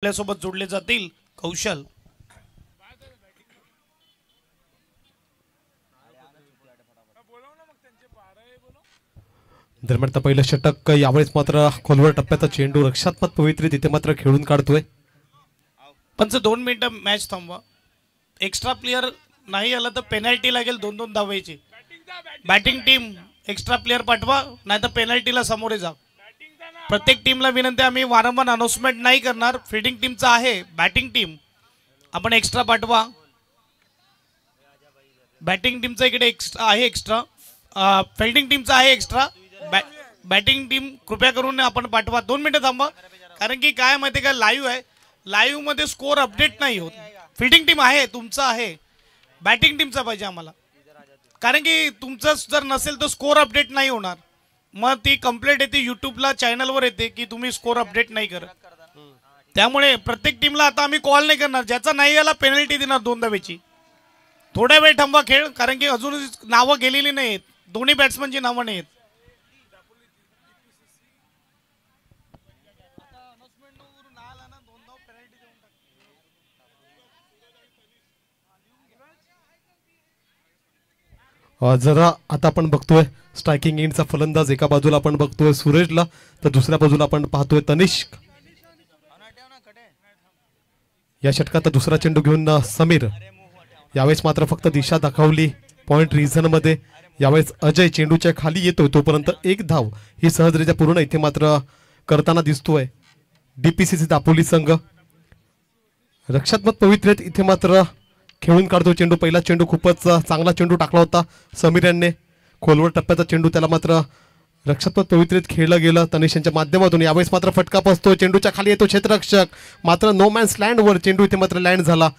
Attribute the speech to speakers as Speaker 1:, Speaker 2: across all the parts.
Speaker 1: आपल्यासोबत जोडले जातील कौशल.
Speaker 2: दरम्यान पहिलं षटक यावेळेस मात्र खोलवर टप्प्याचा चेंडू रक्षात्मक पवित्री तिथे मात्र खेळून काढतोय.
Speaker 1: पंच 2 मिनिटं मॅच थांबवा. एक्स्ट्रा प्लेयर नाही आला तर पेनल्टी लागेल 2-2 धावायची. बॅटिंग टीम एक्स्ट्रा प्लेयर पाठवा नाही तर पेनल्टीला सामोरे जा. प्रत्येक टीमला विनंती, आम्ही वारंवार अनाउन्समेंट नाही करणार. फिल्डिंग टीमचा आहे, बॅटिंग टीम आपण एक्स्ट्रा पाठवा. बॅटिंग टीमचा इकडे एक्स्ट्रा आहे, एक्स्ट्रा फिल्डिंग टीमचा आहे एक्स्ट्रा. बॅटिंग टीम कृपया करून आपण पाठवा. 2 मिनिटं थांबा, कारण की काय माहिती का, लाईव्ह आहे, लाईव्ह मध्ये स्कोर अपडेट नाही होत. फिल्डिंग टीम आहे, तुमचा आहे, बॅटिंग टीमचा पाहिजे आम्हाला, कारण की तुमचं जर नसेल तर स्कोर अपडेट नाही होणार. मग ती कंप्लेंट येते यूट्यूबला, चॅनलवर येते की तुम्ही स्कोर अपडेट नाही करत. त्यामुळे प्रत्येक टीमला आता आम्ही कॉल नाही करणार. ज्याचा नाही आला पेनल्टी देणार 2 धावेची. थोड्या वेळ थांबा खेळ, कारण की अजून नावं गेलेली नाहीत, दोन्ही बॅट्समनची नावं नाहीत.
Speaker 2: जरा आता आपण बघतोय स्ट्रायकिंग एंडचा फलंदाज एका बाजूला आपण बघतोय सुरेशला, तर दुसऱ्या बाजूला आपण पाहतोय तनिष्क. या षटकात दुसरा चेंडू घेऊन समीर. यावेळेस मात्र फक्त दिशा दाखवली पॉइंट रिझन मध्ये. यावेळेस अजय चेंडूच्या खाली येतोय, तोपर्यंत एक धाव ही सहजरित्या पूर्ण इथे मात्र करताना दिसतोय डीपीसीसी दापोली संघ. रक्षात्मक पवित्रेत इथे मात्र खेळून काढतो चेंडू. पहिला चेंडू खूपच चांगला चेंडू टाकला होता समीर यांनी. खोलवर टप्प्याचा चेंडू त्याला मात्र रक्षात्मक पवित्रेत खेळलं गेलं तनिष यांच्या माध्यमातून. यावेळेस मात्र फटका बसतो, चेंडूच्या खाली येतो क्षेत्ररक्षक, मात्र नो मॅन्स लँड वर चेंडू इथे मात्र लँड झाला.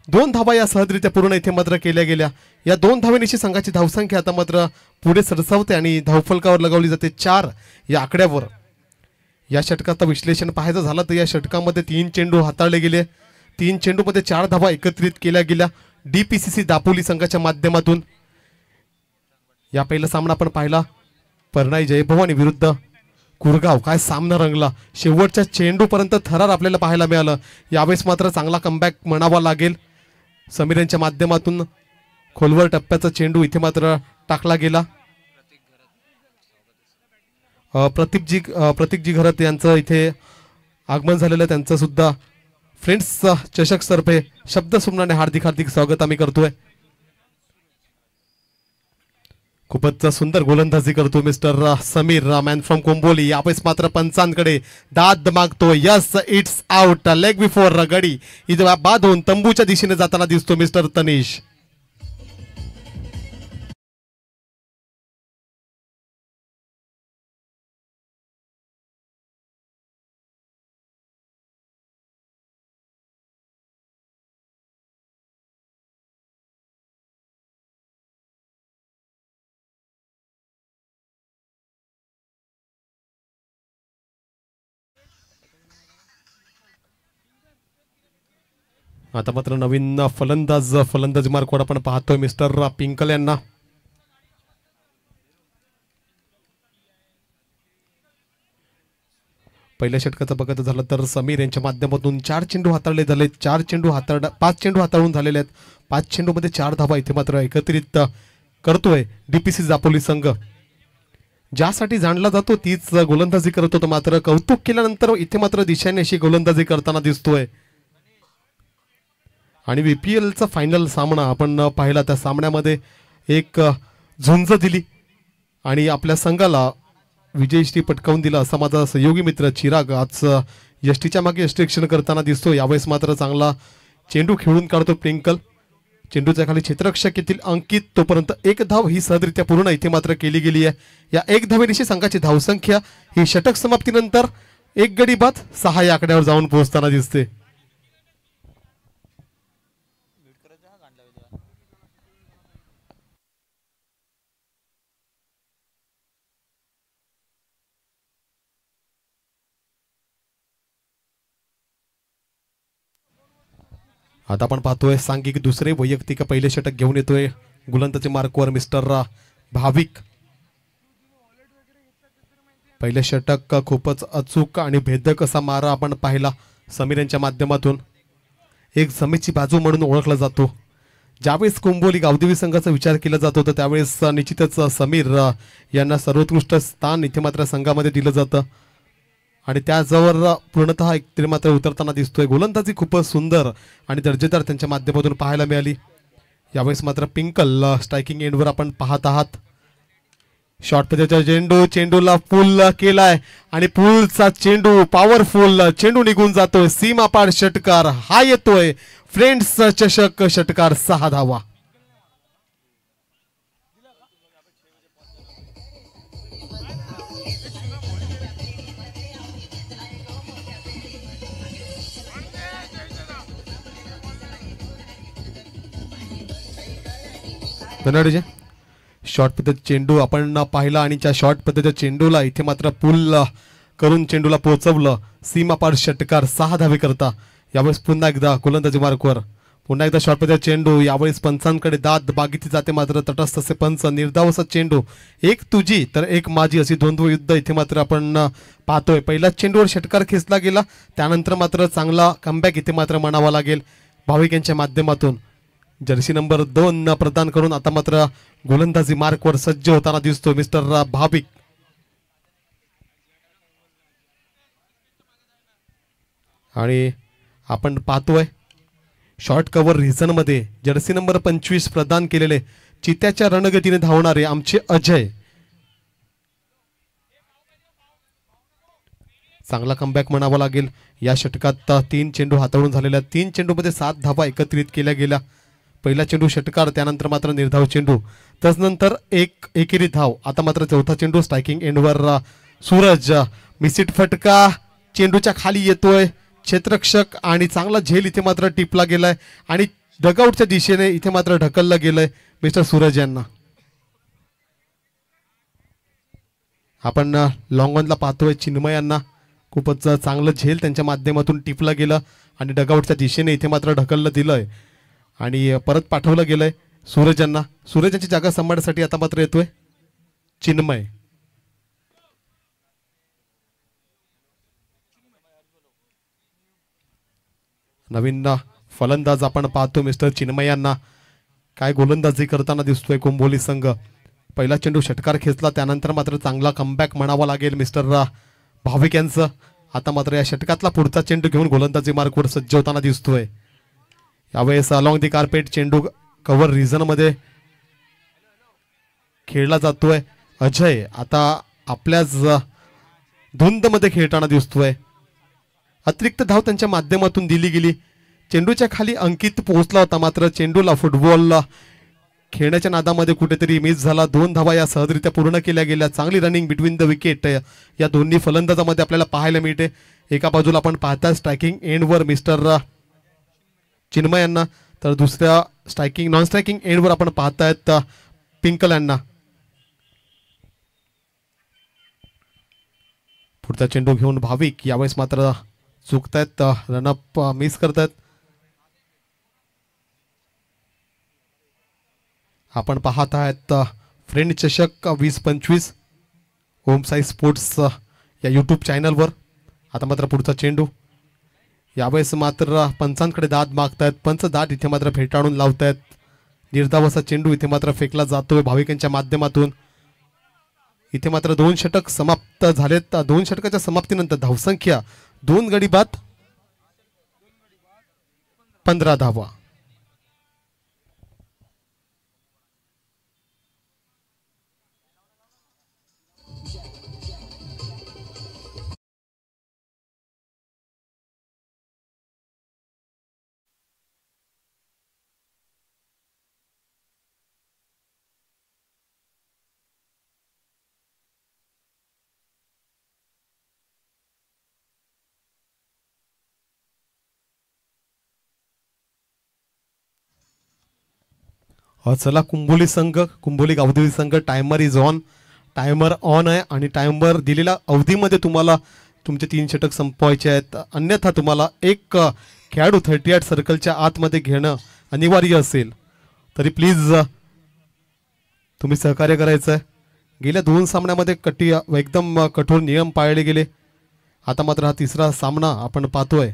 Speaker 2: 2 धावा या सहजरित्या पूर्ण इथे मात्र केल्या गेल्या. या 2 धावेनिशी संघाची धावसंख्या आता मात्र पुढे सरसावते आणि धावफलकावर लगावली जाते 4 या आकड्यावर. या षटकाचं विश्लेषण पाहायचं झालं तर या षटकामध्ये 3 चेंडू हाताळले गेले. 3 चेंडूमध्ये 4 धावा एकत्रित केल्या गेल्या डीपीसीसी दापोली संघाच्या माध्यमातून. या पहिला सामना आपण पाहिला परनाई जयभवानी विरुद्ध कुरगाव. काय सामना रंगला, शेवटच्या चेंडूपर्यंत थरार आपल्याला पाहायला मिळालं. यावेळेस मात्र चांगला कमबॅक म्हणावा लागेल समीर यांच्या माध्यमातून. खोलवर टप्प्याचा चेंडू इथे मात्र टाकला गेला. प्रतीकजी घरत यांचं इथे आगमन झालेलं, त्यांचं सुद्धा फ्रेंड्स चषक सर्फे शब्द सुमनाने हार्दिक हार्दिक स्वागत आम्ही करतोय. खूपच सुंदर गोलंदाजी करतो मिस्टर समीर मॅन फ्रॉम कोंबोली. यावेळेस मात्र पंचांकडे दाद मागतो. Yes, it's out, leg before गडी इथे बाद होऊन तंबूच्या दिशेने जाताना दिसतो मिस्टर तनिष. आता मात्र नवीन फलंदाजी मार्कवर आपण पाहतोय मिस्टर पिंकल यांना. पहिल्या षटकाचं बघत झालं तर समीर यांच्या माध्यमातून 4 चेंडू हाताळले झाले. 5 चेंडू हाताळून झालेले आहेत. 5 चेंडूमध्ये 4 धावा इथे मात्र एकत्रित करतोय डीपीसीसी दापोली संघ. ज्यासाठी जाणला जातो तीच गोलंदाजी करत होतो, मात्र कौतुक केल्यानंतर इथे मात्र दिशेने अशी गोलंदाजी करताना दिसतोय. आणि VPLचा फायनल सामना आपण पाहिला, त्या सामन्यामध्ये एक झुंज दिली आणि आपल्या संघाला विजयश्री पटकावून दिला असा माझा सहयोगी मित्र चिराग आज यष्टीच्या मागे यष्टीरक्षण करताना दिसतो. यावेळेस मात्र चांगला चेंडू खेळून काढतो पिंकल. चेंडूच्या खाली क्षेत्ररक्षक येथील अंकित, तोपर्यंत एक धाव ही सहजरित्या पूर्ण इथे मात्र केली गेली आहे. या एक धावेनिशी संघाची धावसंख्या ही षटक समाप्तीनंतर 1 गडी बाद 6 या आकड्यावर जाऊन पोहोचताना दिसते. आता आपण पाहतोय सांघिक दुसरे वैयक्तिक पहिले षटक घेऊन येतोय गोलंदाजी मार्कवर मिस्टर भाविक. पहिले षटक खूपच अचूक आणि भेदक असा मारा आपण पाहिला समीर यांच्या माध्यमातून एक जमेची बाजू म्हणून ओळखला जातो. ज्यावेळेस कुंभोली गावदेवी संघाचा विचार केला जातो तर त्यावेळेस निश्चितच समीर यांना सर्वोत्कृष्ट स्थान इथे मात्र संघामध्ये दिलं जातं आणि त्याजवळ पूर्णतः एक तरी मात्र उतरताना दिसतोय. गोलंदाजी खूपच सुंदर आणि दर्जेदार त्यांच्या माध्यमातून पाहायला मिळाली. यावेळेस मात्र पिंकल स्ट्रायकिंग एंडवर आपण पाहत आहात. शॉर्ट पद्धतीचा चेंडूला पुल केलाय आणि पुलचा चेंडू पॉवरफुल चेंडू निघून जातोय. सीमापार षटकार हा येतोय. फ्रेंड्स चषक षटकार 6 धावा. धन्यवाद. शॉर्ट पद्धत चेंडू आपण पाहिला आणि त्या शॉर्ट पद्धतीच्या चेंडूला इथे मात्र पुल करून चेंडूला पोहोचवलं. सीमापार षटकार 6 धावे करता. यावेळेस पुन्हा एकदा गोलंदाजी मार्कवर पुन्हा एकदा शॉर्ट पद्धतीचा चेंडू. यावेळेस पंचांकडे दाद बागिती जाते मात्र तटस्थ असे पंच. निर्धाव असा चेंडू. एक तुझी तर एक माझी अशी द्वंद्व युद्ध इथे मात्र आपण पाहतोय. पहिला चेंडूवर षटकार खेचला गेला त्यानंतर मात्र चांगला कमबॅक इथे मात्र म्हणावा लागेल भाविक यांच्या माध्यमातून. जर्सी नंबर 2 प्रदान करून आता मात्र गोलंदाजी मार्कवर सज्ज होताना दिसतो मिस्टर भाविक. आणि आपण पाहतोय शॉर्ट कव्हर रिझन मध्ये जर्सी नंबर 25 प्रदान केलेले चित्याच्या रणगतीने धावणारे आमचे अजय. चांगला कमबॅक म्हणावा लागेल. या षटकात 3 चेंडू हाताळून झालेल्या 3 चेंडूमध्ये 7 धावा एकत्रित केल्या गेल्या. पहिला चेंडू षटकार त्यानंतर मात्र निर्धाव चेंडू त्यानंतर एक एकेरी धाव. आता मात्र चौथा चेंडू स्ट्रायकिंग एंडवर सूरज. मिसिट फटका चेंडूच्या खाली येतोय. क्षेत्ररक्षक आणि चांगला झेल इथे मात्र टिपला गेलाय आणि डगआउटच्या दिशेने इथे मात्र ढकललं गेलंय मिस्टर सूरज यांना. आपण लॉंग ऑनला पाहतोय चिन्मय यांना खूपच चांगलं झेल त्यांच्या माध्यमातून टिपलं गेलं आणि डगआउटच्या दिशेने इथे मात्र ढकललं दिलंय आणि परत पाठवलं गेलंय सूरज यांना. सूरज यांची जागा सांभाळण्यासाठी आता मात्र येतोय चिन्मय. नवीन फलंदाज आपण पाहतो मिस्टर चिन्मय यांना. काय गोलंदाजी करताना दिसतोय कुंभोली संघ. पहिला चेंडू षटकार खेचला त्यानंतर मात्र चांगला कमबॅक म्हणावा लागेल मिस्टर भाविक यांचं. आता मात्र या षटकातला पुढचा चेंडू घेऊन गोलंदाजी मार्कवर सज्ज होताना दिसतोय. यावेळेस अलॉंग दी कार्पेट चेंडू कव्हर रिझन मध्ये खेळला जातोय. अजय आता आपल्याच धुंद मध्ये खेळताना दिसतोय. अतिरिक्त धाव त्यांच्या माध्यमातून दिली गेली. चेंडूच्या खाली अंकित पोहोचला होता मात्र चेंडूला फुटबॉल खेळण्याच्या नादामध्ये कुठेतरी मिस झाला. 2 धावा या सहजरित्या पूर्ण केल्या गेल्या. चांगली रनिंग बिटवीन द विकेट या दोन्ही फलंदाजामध्ये आपल्याला पाहायला मिळते. एका बाजूला आपण पाहता स्ट्रायकिंग एंडवर मिस्टर चिन्मय यांना तर दुसऱ्या स्ट्रायकिंग नॉन स्ट्रायकिंग एंडवर आपण पाहतायत पिंकल यांना. पुढचा चेंडू घेऊन भाविक यावेळेस मात्र चुकतायत. रनअप मिस करतायत. आपण पाहत आहात फ्रेंड चषक 2025 ओम साई स्पोर्ट्स या यूट्यूब चॅनलवर. आता मात्र पुढचा चेंडू. यावेळेस मात्र पंचांकडे दाद मागतायत. पंच दाद इथे मात्र फेटाळून लावतायत. निर्धाव असा चेंडू इथे मात्र फेकला जातोय भाविकांच्या माध्यमातून. इथे मात्र 2 षटक समाप्त झालेत. 2 षटकाच्या समाप्तीनंतर धावसंख्या 2 गडी बाद 15 धावा. चला कुंभोली संघ कुंभोली गावदेवी संघ timer is on. Timer on आहे आणि टायमर दिलेल्या अवधीमध्ये तुम्हाला तुमचे 3 षटक संपवायचे आहेत. अन्यथा तुम्हाला एक खेळाडू 38 सर्कलच्या आतमध्ये घेणं अनिवार्य असेल. तरी प्लीज तुम्ही सहकार्य करायचं आहे. गेल्या 2 सामन्यामध्ये एकदम कठोर नियम पाळले गेले. आता मात्र हा 3रा सामना आपण पाहतोय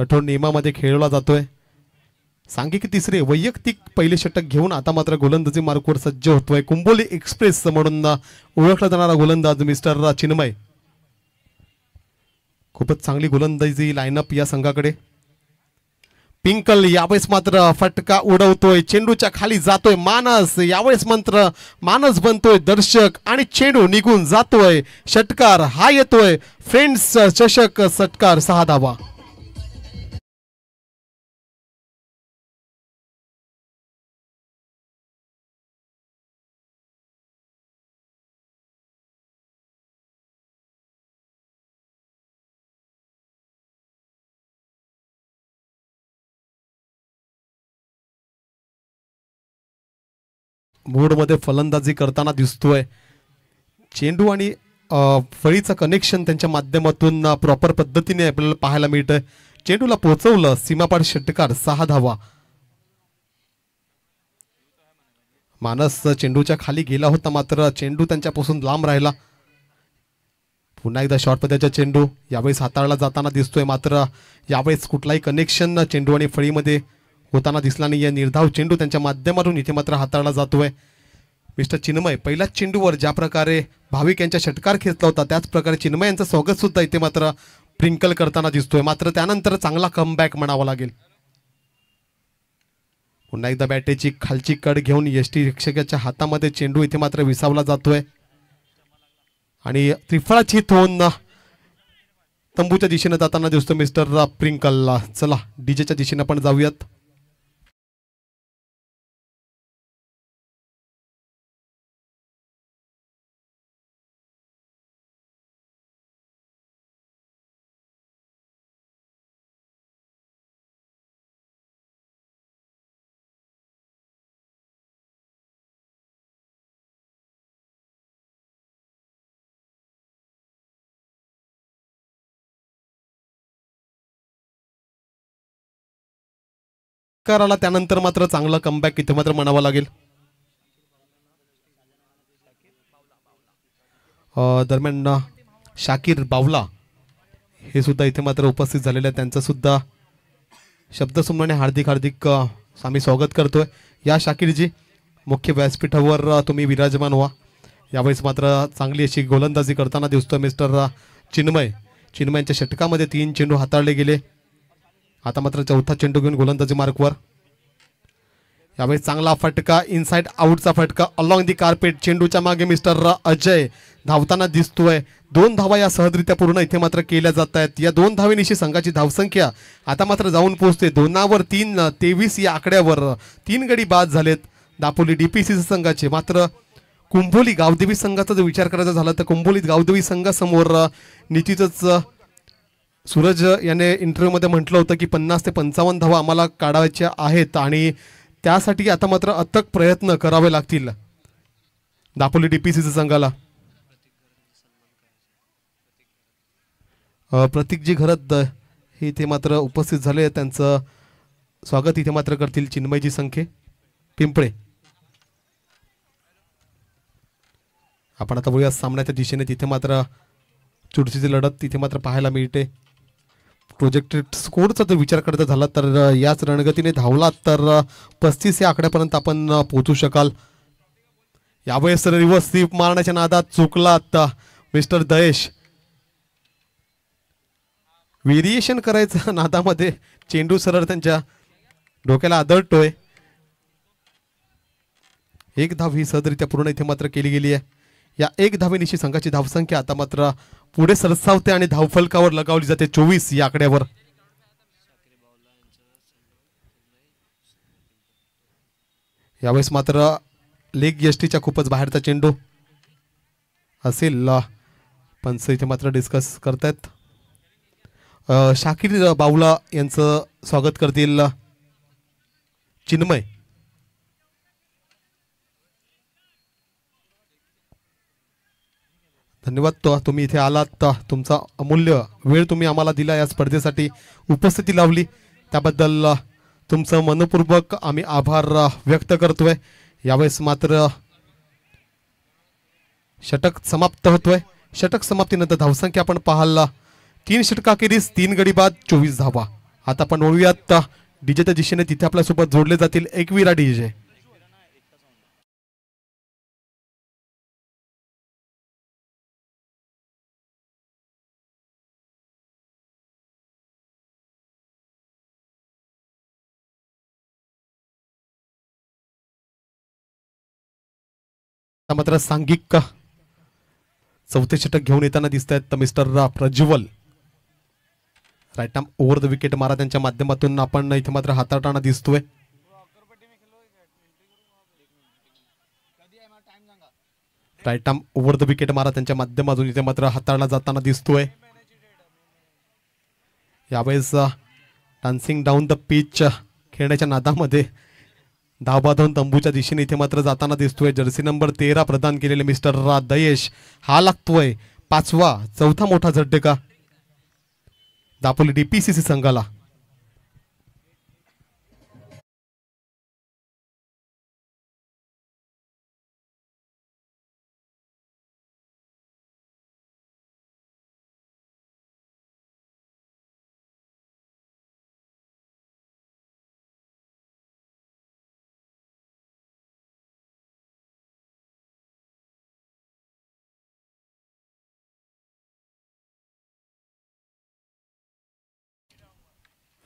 Speaker 2: कठोर नियमामध्ये खेळवला जातोय. सांघिक तिसरे वैयक्तिक पहिले षटक घेऊन आता मात्र गोलंदाजी मार्कवर सज्ज होतोय. कुंबोली एक्सप्रेस म्हणून ओळखला जाणारा गोलंदाज मिस्टर चिन्मय. खूपच चांगली गोलंदाजी लाईनअप या संघाकडे. पिंकल यावेळेस मात्र फटका उडवतोय, चेंडूच्या खाली जातोय मानस. यावेळेस मात्र मानस बनतोय दर्शक आणि चेंडू निघून जातोय. षटकार हा येतोय फ्रेंड्स चषक षटकार 6 धावा. मूडमध्ये फलंदाजी करताना दिसतोय. चेंडू आणि फळीचं कनेक्शन त्यांच्या माध्यमातून प्रॉपर पद्धतीने आपल्याला पाहायला मिळतंय. चेंडूला पोहोचवलं, सीमापार षटकार 6 धावा. मानस चेंडूच्या खाली गेला होता मात्र चेंडू त्यांच्यापासून लांब राहिला. पुन्हा एकदा शॉर्ट पद्धतीचा चेंडू यावेळेस हाताळला जाताना दिसतोय मात्र यावेळेस कुठलाही कनेक्शन चेंडू आणि फळीमध्ये होताना दिसला नाही. या निर्धाव चेंडू त्यांच्या माध्यमातून इथे मात्र हाताळला जातोय. मिस्टर चिन्मय पहिल्याच चेंडूवर ज्या प्रकारे भाविक यांच्या षटकार खेचला होता त्याच प्रकारे चिन्मय यांचं स्वागत सुद्धा इथे मात्र प्रिंकल करताना दिसतोय. मात्र त्यानंतर चांगला कमबॅक म्हणावा लागेल. पुन्हा एकदा बॅटेची खालची कड घेऊन यष्टीरक्षकाच्या हातामध्ये चेंडू इथे मात्र विसावला जातोय आणि त्रिफळाची हिट होऊन तंबूच्या दिशेने जाताना दिसतो मिस्टर प्रिंकलला. चला डीजेच्या दिशेने पण जाऊयात. कराला त्यानंतर मात्र चांगला कमबॅक इथे मात्र म्हणावा लागेल. दरम्यान शाकीर बावला हे सुद्धा इथे मात्र उपस्थित झालेले आहेत. त्यांचं सुद्धा शब्दसमूहाने हार्दिक हार्दिक आम्ही स्वागत करतोय. या शाकीरजी मुख्य व्यासपीठावर तुम्ही विराजमान व्हा. यावेळेस मात्र चांगली अशी गोलंदाजी करताना दिसतोय मिस्टर चिन्मय. चिन्मयांच्या षटकामध्ये 3 चेंडू हाताळले गेले. आता मात्र चौथा चेंडू घेऊन गोलंदाजी मार्कवर. यावेळेस चांगला फटका, इनसाइड आउटचा फटका अलॉंग दी कार्पेट. चेंडूच्या मागे मिस्टर अजय धावताना दिसतोय. 2 धावा या सहजरित्या पूर्ण इथे मात्र केल्या जात आहेत. या 2 धावेनिशी संघाची धावसंख्या आता मात्र जाऊन पोहोचते 2वर 3, 23 या आकड्यावर. 3 गडी बाद झालेत दापोली डीपीसी संघाचे. मात्र कुंभोली गावदेवी संघाचा जर विचार करायचा झाला तर कुंभोलीत गावदेवी संघासमोर निश्चितच सूरज याने इंटरव्ह्यूमध्ये म्हटलं होतं की 50 ते 55 धावा आम्हाला काढायच्या आहेत आणि त्यासाठी आता मात्र अथक प्रयत्न करावे लागतील दापोली डीपीसीसी संघाला. प्रतीकजी घरत हे इथे मात्र उपस्थित झाले. त्यांचं स्वागत इथे मात्र करतील चिन्मयजी संखे पिंपळे. आपण आता बघूया सामन्याच्या दिशेने. तिथे मात्र चुरशीची लढत तिथे मात्र पाहायला मिळते. प्रोजेक्टेड स्कोरचा जर विचार करता झाला तर याच रणगतीने धावलात तर 35 या आकड्यापर्यंत आपण पोहोचू शकाल. यावेळेस रिव्हर्स स्वीप मारण्याच्या नादात चुकलात मिस्टर दयेश. व्हेरिएशन करायचं नादामध्ये चेंडू सरळ त्यांच्या डोक्याला आदळतोय. 1 धाव ही सहजरित्या पूर्ण इथे मात्र केली गेली आहे. या 1 धावेनिशी संघाची धावसंख्या आता मात्र पुढे सरसावते आणि धावफलकावर लगावली जाते 24 या आकड्यावर. यावेळेस मात्र लेग यष्टीच्या खूपच बाहेरचा चेंडू असेल. पंच इथे मात्र डिस्कस करतायत. शाकीर बावला यांचं स्वागत करतील चिन्मय. धन्यवाद तुम्ही इथे आलात. तुमचा अमूल्य वेळ तुम्ही आम्हाला दिला. या स्पर्धेसाठी उपस्थिती लावली त्याबद्दल तुमचं मनपूर्वक आम्ही आभार व्यक्त करतोय. यावेळेस मात्र षटक समाप्त होतोय. षटक समाप्तीनंतर धावसंख्या आपण पाहाल 3 षटकाखेरीस 3 गडी बाद 24 धावा. आता आपण वळूयात डीजेच्या दिशेने. तिथे आपल्यासोबत जोडले जातील एकविरा डीजे. मात्र सांघिक चौथे षटक घेऊन येताना दिसत आहेत mister Prajwal. Right arm over the wicket मारा त्यांच्या माध्यमातून आपण इथे मात्र हाताळताना दिसतोय. Right arm over the wicket मारा त्यांच्या माध्यमातून इथे मात्र हाताळला जाताना दिसतोय. यावेळेस डान्सिंग डाऊन द पिच खेळण्याच्या नादामध्ये धाव बांधून तंबूच्या दिशेने इथे मात्र जाताना दिसतोय. जर्सी नंबर 13 प्रदान केलेले मिस्टर दयेश. हा लागतोय चौथा मोठा झटका दापोली डीपीसीसी संघाला.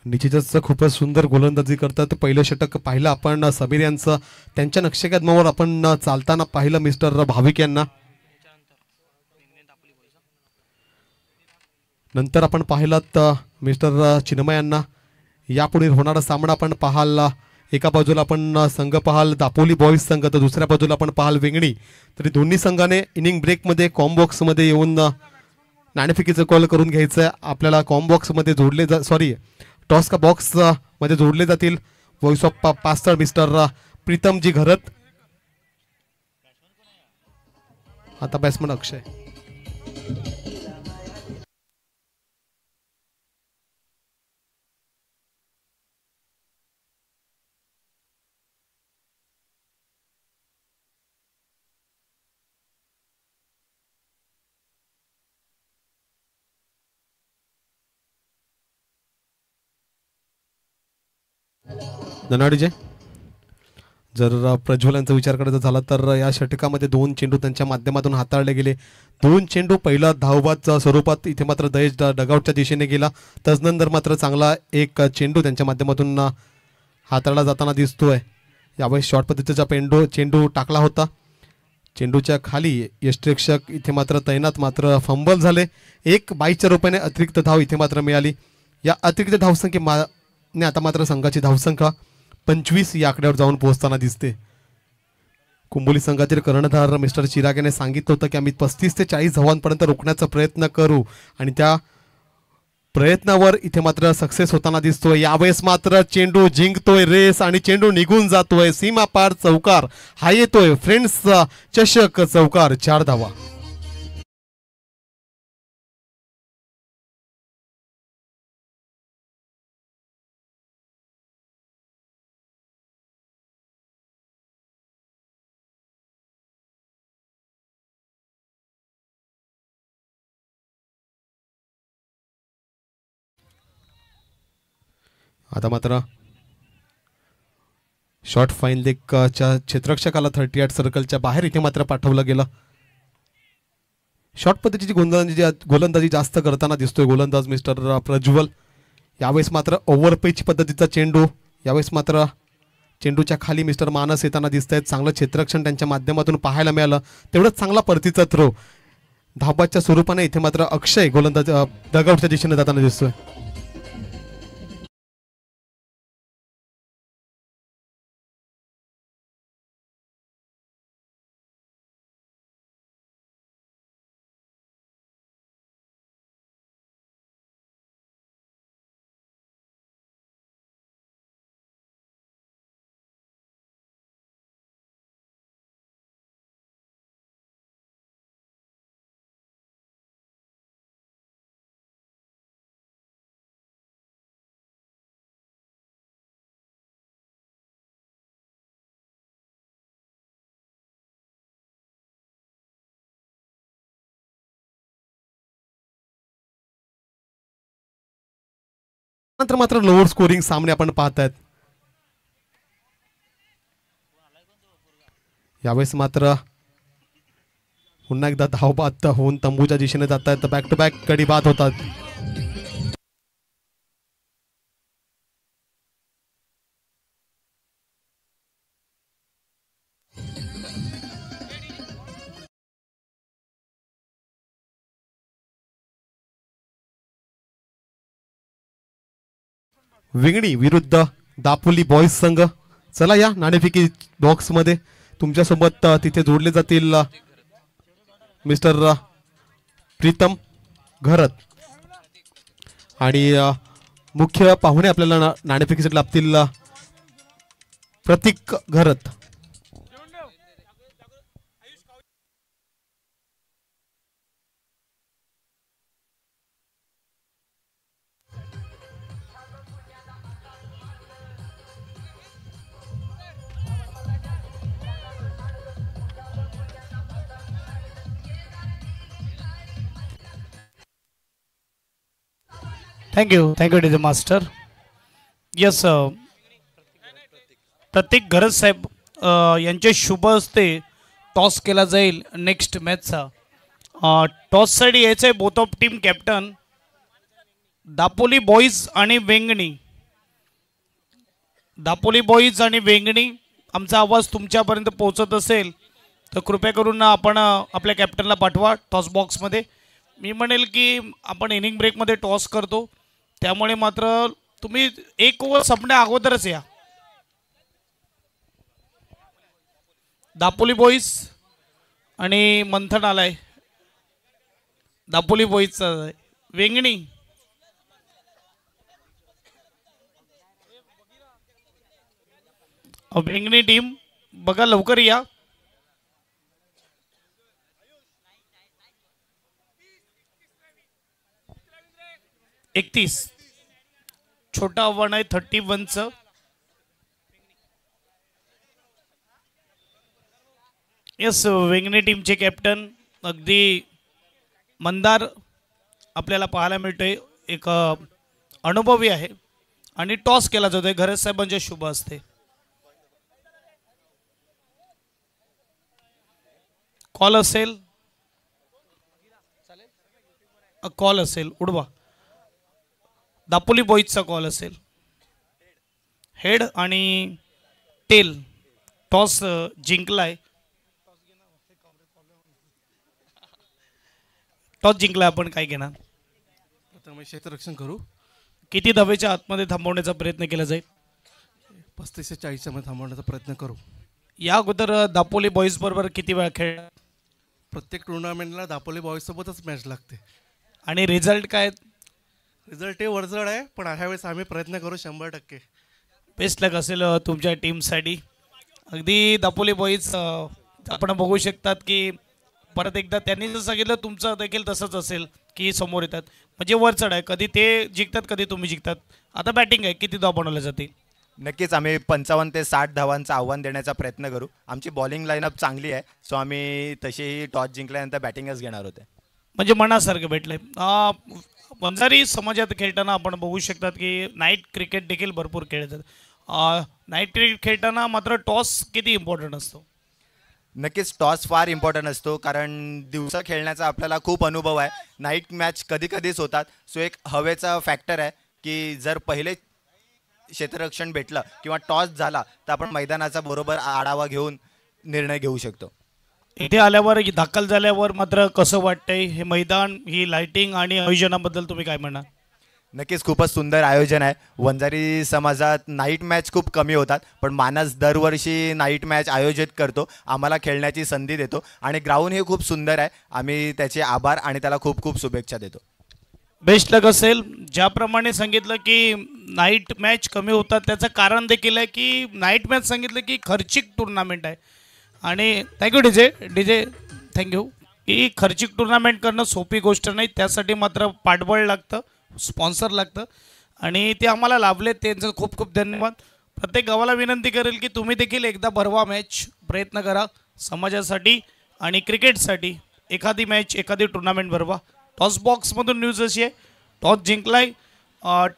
Speaker 2: निश्चितच खूपच सुंदर गोलंदाजी करतात. पहिलं षटक पाहिलं आपण समीर यांचं. त्यांच्या नक्षीकामावर आपण चालताना पाहिलं मिस्टर भाविक यांना. नंतर आपण पाहिलात मिस्टर चिन्मय यांना. यापुढे होणारा सामना आपण पाहाल. एका बाजूला आपण संघ पाहाल दापोली बॉईज संघ, तर दुसऱ्या बाजूला आपण पाहाल वेंगणी. तरी दोन्ही संघाने इनिंग ब्रेकमध्ये कॉम्बॉक्समध्ये येऊन नाणेफेकीचं कॉल करून घ्यायचं. आपल्याला कॉम्बॉक्समध्ये जोडले टॉस का बॉक्स मध्ये जोडले जातील व्हॉइस ऑफ पास्टर मिस्टर प्रीतमजी घरत. आता बॅट्समन अक्षय. धनाडीजे जर प्रज्वल यांचा विचार करायचा झाला तर या षटकामध्ये 2 चेंडू त्यांच्या माध्यमातून हाताळले गेले. 2 चेंडू पहिला धावबाद स्वरूपात इथे मात्र दयेश डगआउटच्या दिशेने गेला. तदनंतर मात्र चांगला एक चेंडू त्यांच्या माध्यमातून हाताळला जाताना दिसतोय. यावेळेस शॉर्ट पद्धतीचा चेंडू टाकला होता. चेंडूच्या खाली यष्टिरक्षक इथे मात्र तैनात, मात्र फंबल झाले. 1 रुपयाने अतिरिक्त धाव इथे मात्र मिळाली. या अतिरिक्त धावसंख्येने आता मात्र संघाची धावसंख्या 25 या आकड्यावर जाऊन पोहोचताना दिसते. कुंबोली संघातील कर्णधार मिस्टर चिराग याने सांगितलं होतं की आम्ही 35 ते 40 धावांपर्यंत रोखण्याचा प्रयत्न करू, आणि त्या प्रयत्नावर इथे मात्र सक्सेस होताना दिसतोय. यावेळेस मात्र चेंडू जिंकतोय रेस आणि चेंडू निघून जातोय. सीमा पार चौकार हा येतोय. फ्रेंड्स चषक चौकार 4 धावा. आता मात्र शॉर्ट फाईन लेगच्या क्षेत्ररक्षकाला 38 सर्कलच्या बाहेर इथे मात्र पाठवलं गेलं. शॉर्ट पद्धतीची गोलंदाजी जास्त करताना दिसतोय गोलंदाज मिस्टर प्रज्वल. यावेळेस मात्र ओव्हरपिच पद्धतीचा चेंडू. यावेळेस मात्र चेंडूच्या खाली मिस्टर मानस येताना दिसत आहेत. चांगलं क्षेत्ररक्षण त्यांच्या माध्यमातून पाहायला मिळालं. तेवढंच चांगला परतीचा थ्रो धाबाच्या स्वरूपाने इथे मात्र अक्षय गोलंदाज डगआउटच्या दिशेने जाताना दिसतोय. नंतर मात्र लोअर स्कोरिंग सामने आपण पाहतायत. यावेळेस मात्र पुन्हा एकदा धावबाद होऊन तंबूच्या दिशेने जात आहेत. बॅक टू बॅक गडी बाद होतात. विंगणी विरुद्ध दापोली बॉईज संघ. चला या नाणेफेकी बॉक्स मध्ये तुमच्यासोबत तिथे जोडले जातील मिस्टर प्रीतम घरत आणि मुख्य पाहुणे आपल्याला नाणेफेकीसाठी लाभतील Prateek Gharat.
Speaker 1: Thank you DJ master. Yes Prateek Gharat साहेब यांचे शुभ हस्ते टॉस केला जाईल नेक्स्ट मॅचचा. टॉससाठी यायचं आहे both of team captain Dapoli boys आणि वेंगणी. दापोली बॉईज आणि वेंगणी आमचा आवाज तुमच्यापर्यंत पोहोचत असेल तर कृपया करून आपण आपल्या कॅप्टनला पाठवा टॉस बॉक्समध्ये. मी म्हणेल की आपण इनिंग ब्रेकमध्ये टॉस करतो त्यामुळे मात्र तुम्ही एक ओव्हर संपण्या अगोदरच या. दापोली बॉईज आणि मंथन आलाय. दापोली बॉईजचा वेंगणी वेंगणी टीम बघा लवकर या. छोटा आव्हान आहे 31चं. यस वेंगणी टीमचे कॅप्टन अगदी मंदार आपल्याला पाहायला मिळतोय. एक अनुभवी आहे आणि टॉस केला जातोय घरत साहेबांच्या शुभ हस्ते. कॉल असेल उडवा. दापोली बॉईजचा कॉल असेल. हेड आणि टेल टॉस जिंकलाय. आपण काय घेणार?
Speaker 3: क्षेत्ररक्षण करू.
Speaker 1: किती धावेच्या आतमध्ये थांबवण्याचा प्रयत्न केला जाईल?
Speaker 3: 35 ते 40 मध्ये थांबवण्याचा प्रयत्न करू.
Speaker 1: या अगोदर दापोली बॉईज बरोबर किती वेळा खेळ?
Speaker 3: प्रत्येक टुर्नामेंटला दापोली बॉईज सोबतच मॅच लागते.
Speaker 1: आणि रिझल्ट काय?
Speaker 3: रिझल्ट हे वरचढ आहे पण अशा वेळेस आम्ही प्रयत्न करू 100%.
Speaker 1: बेस्ट लक असेल तुमच्या टीमसाठी. अगदी दापोली बॉईज आपण बघू शकतात की परत एकदा त्यांनी जसं सांगितलं तुमचं देखील तसंच असेल की समोर येतात म्हणजे वरचढ आहे. कधी ते जिंकतात कधी तुम्ही जिंकतात. आता बॅटिंग आहे, किती धाव बनवल्या जातील?
Speaker 4: नक्कीच आम्ही 55 ते 60 धावांचं आव्हान देण्याचा प्रयत्न करू. आमची बॉलिंग लाईनअप चांगली आहे सो आम्ही तशीही टॉस जिंकल्यानंतर बॅटिंगच घेणार होते.
Speaker 1: म्हणजे मनासारखं भेटलंय. वंजारी समाजात खेळताना आपण बघू शकतात की नाईट क्रिकेट देखील भरपूर खेळतात. नाईट क्रिकेट खेळताना मात्र टॉस किती इम्पॉर्टंट असतो?
Speaker 4: नक्कीच टॉस फार इम्पॉर्टंट असतो कारण दिवसा खेळण्याचा आपल्याला खूप अनुभव आहे. नाईट मॅच कधी कधीच होतात सो एक हवेचा फॅक्टर आहे की जर पहिले क्षेत्ररक्षण भेटलं किंवा टॉस झाला तर आपण मैदानाचा बरोबर आढावा घेऊन निर्णय घेऊ शकतो.
Speaker 1: इथे आल्यावर दाखल झाल्यावर मात्र कसं वाटतंय हे मैदान, ही लाइटिंग आणि आयोजनाबद्दल तुम्ही काय म्हणणार?
Speaker 4: नक्कीच खूपच सुंदर आयोजन आहे. वंजारी समाजात नाईट मॅच खूप कमी होतात पण मानस दरवर्षी नाईट मॅच आयोजित करतो, आम्हाला खेळण्याची संधी देतो आणि ग्राउंड हे खूप सुंदर आहे. आम्ही त्याचे आभार आणि त्याला खूप खूप शुभेच्छा देतो.
Speaker 1: बेस्ट लक असेल. ज्याप्रमाणे सांगितलं की नाईट मॅच कमी होतात त्याचं कारण देखील आहे की नाईट मॅच सांगितलं की खर्चिक टुर्नामेंट आहे आणि थँक्यू डीजे थँक्यू. की खर्चिक टुर्नामेंट करणं सोपी गोष्ट नाही, त्यासाठी मात्र पाठबळ लागतं, स्पॉन्सर लागतं आणि ते आम्हाला लाभले, त्यांचं खूप खूप धन्यवाद. प्रत्येक गावाला विनंती करेल की तुम्ही देखील एकदा भरवा मॅच, प्रयत्न करा समाजासाठी आणि क्रिकेटसाठी. एखादी मॅच एखादी टुर्नामेंट भरवा. टॉस बॉक्समधून न्यूज अशी आहे टॉस जिंकलाय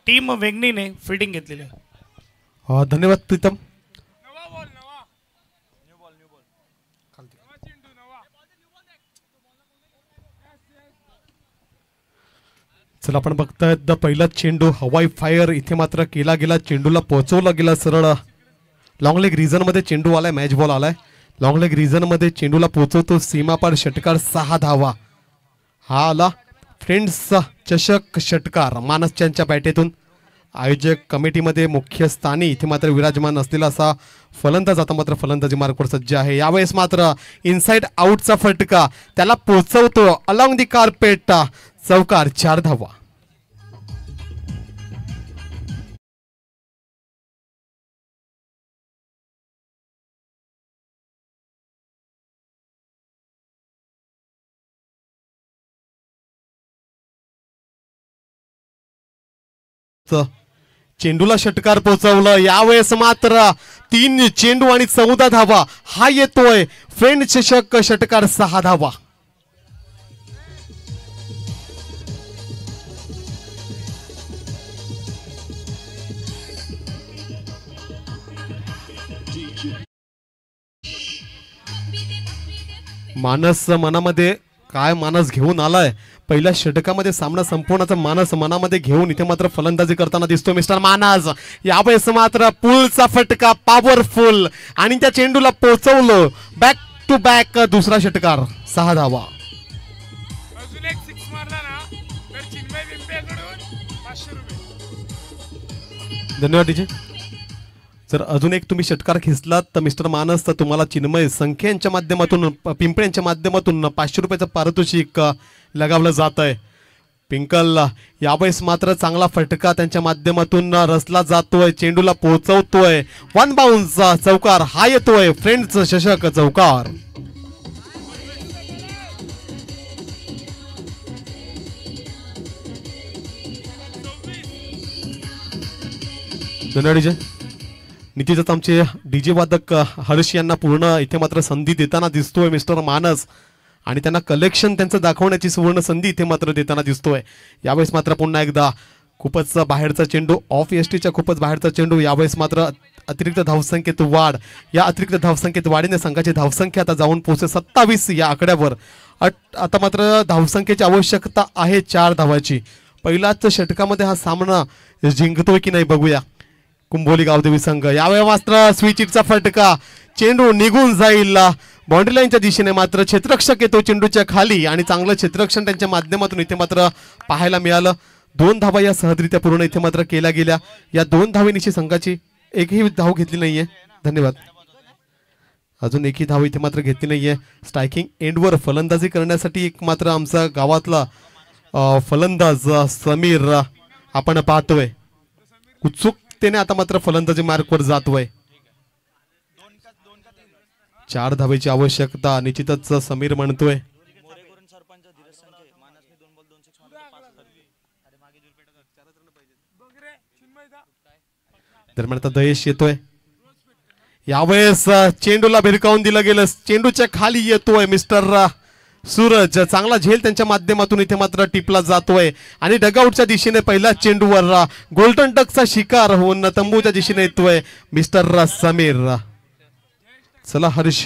Speaker 1: टीम वेंगणीने फिल्डिंग घेतलेली आहे.
Speaker 2: धन्यवाद प्रीतम. चला आपण बघतायत पहिला चेंडू हवाई फायर इथे मात्र केला गेला, चेंडूला पोहोचवला गेला सरळ लॉंग लेग रिजन मध्ये चेंडू आलाय, मॅच बॉल आलाय लॉंग लेग रिजन मध्ये, चेंडूला पोहोचवतो सीमापार षटकार 6 धावा. हा आला फ्रेंड्सचा चषक षटकार मानसच्या बॅटेतून. आयोजक कमिटीमध्ये मुख्य स्थानी इथे मात्र विराजमान असलेला असा फलंदाज आता मात्र फलंदाजी मार्कवर सज्ज आहे. यावेळेस मात्र इनसाइड आउटचा फटका त्याला पोहोचवतो अलॉंग दी कार्पेट, चौकार 4 धावा. चेंडूला षटकार पोहोचवलं. यावेळेस मात्र 3 चेंडू आणि 14 धावा. हा येतोय फ्रेंड चषक षटकार 6 धावा. मानस मनामध्ये काय मानस घेऊन आलाय, पहिल्या षटकामध्ये सामना संपवण्याचा मानस मनामध्ये घेऊन इथे मात्र फलंदाजी करताना दिसतो मिस्टर मानस. यावेळेस मात्र पुलचा फटका पॉवरफुल आणि त्या चेंडूला पोहोचवलं बॅक टू बॅक दुसरा षटकार 6 धावा. धन्यवाद डीजे. जर अजून एक तुम्ही षटकार खेचलात तर मिस्टर मानस तर तुम्हाला चिन्मय संख्यांच्या माध्यमातून पिंपळ्यांच्या माध्यमातून 500 रुपयाचं पारितोषिक लगावलं जात आहे. पिंकल यावेळेस मात्र चांगला फटका त्यांच्या माध्यमातून रचला जातोय, चेंडूला पोहोचवतोय 1 बाउन्सचा चौकार. हा येतोय फ्रेंड्स चषक चौकार. धन्यवाद डीजे. निश्चितच आमचे डीजे वादक हर्ष यांना पूर्ण इथे मात्र संधी देताना दिसतोय मिस्टर मानस आणि त्यांना कलेक्शन त्यांचं दाखवण्याची सुवर्ण संधी इथे मात्र देताना दिसतोय. यावेळेस मात्र पुन्हा एकदा खूपच बाहेरचा चेंडू ऑफ एसटीच्या खूपच बाहेरचा चेंडू. यावेळेस मात्र अतिरिक्त धावसंख्येत वाढ. या अतिरिक्त धावसंख्येत वाढीने संघाची धावसंख्या आता जाऊन पोहोचते 27 या आकड्यावर. आता मात्र धावसंख्येची आवश्यकता आहे 4 धावाची. पहिल्याच षटकामध्ये हा सामना जिंकतोय की नाही बघूया कुंभोली गावदेवी संघ. यावेळी मात्र स्विचिटचा फटका, चेंडू निघून जाईल बाउंड्री लाईनच्या दिशेने, मात्र क्षेत्ररक्षक येतो चेंडूच्या खाली आणि चांगलं क्षेत्ररक्षण त्यांच्या माध्यमातून इथे मात्र पाहायला मिळालं. 2 धावा या सहजरित्या पूर्ण इथे मात्र केल्या गेल्या. या 2 धावेनिशी संघाची एकही धाव घेतली नाहीये. धन्यवाद. अजून एकही धाव इथे मात्र घेतली नाहीये. स्ट्रायकिंग एंडवर फलंदाजी करण्यासाठी एक मात्र आमचा गावातला फलंदाज समीर आपण पाहतोय उत्सुकतेने आता मात्र फलंदाजी मार्कवर जातोय. 4 धावेची आवश्यकता निश्चितच समीर म्हणतोय. दरम्यान आता दयेश येतोय. यावेळेस चेंडूला भिरकावून दिलं गेलं, चेंडूच्या खाली येतोय मिस्टर सूरज. चांगला झेल त्यांच्या माध्यमातून इथे मात्र टिपला जातोय आणि डगआउटच्या दिशेने पहिल्या चेंडूवर गोल्डन डकचा शिकार होऊन तंबूच्या दिशेने येतोय मिस्टर समीर. चला हर्ष.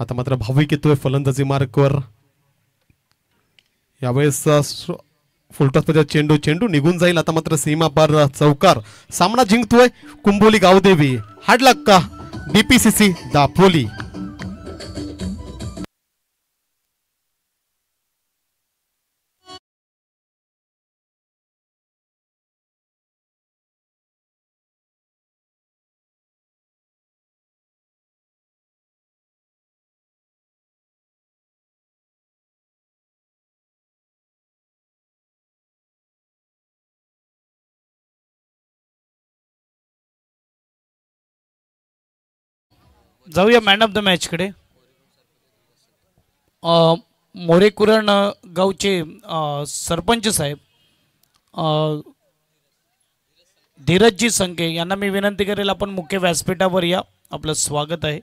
Speaker 2: आता मात्र भाविक येतोय फलंदाजी मार्कवर. यावेळेस फुलटॉसमध्ये चेंडू निघून जाईल. आता मात्र सीमा पार चौकार. सामना जिंकतोय कुंभोली गावदेवी. हार्ड लक का डीपीसीसी दापोली.
Speaker 1: जाऊया मॅन ऑफ द मॅचकडे. मोरेकुरण गावचे सरपंच साहेब धीरजजी संके यांना मी विनंती करेल आपण मुख्य व्यासपीठावर या. आपलं स्वागत आहे.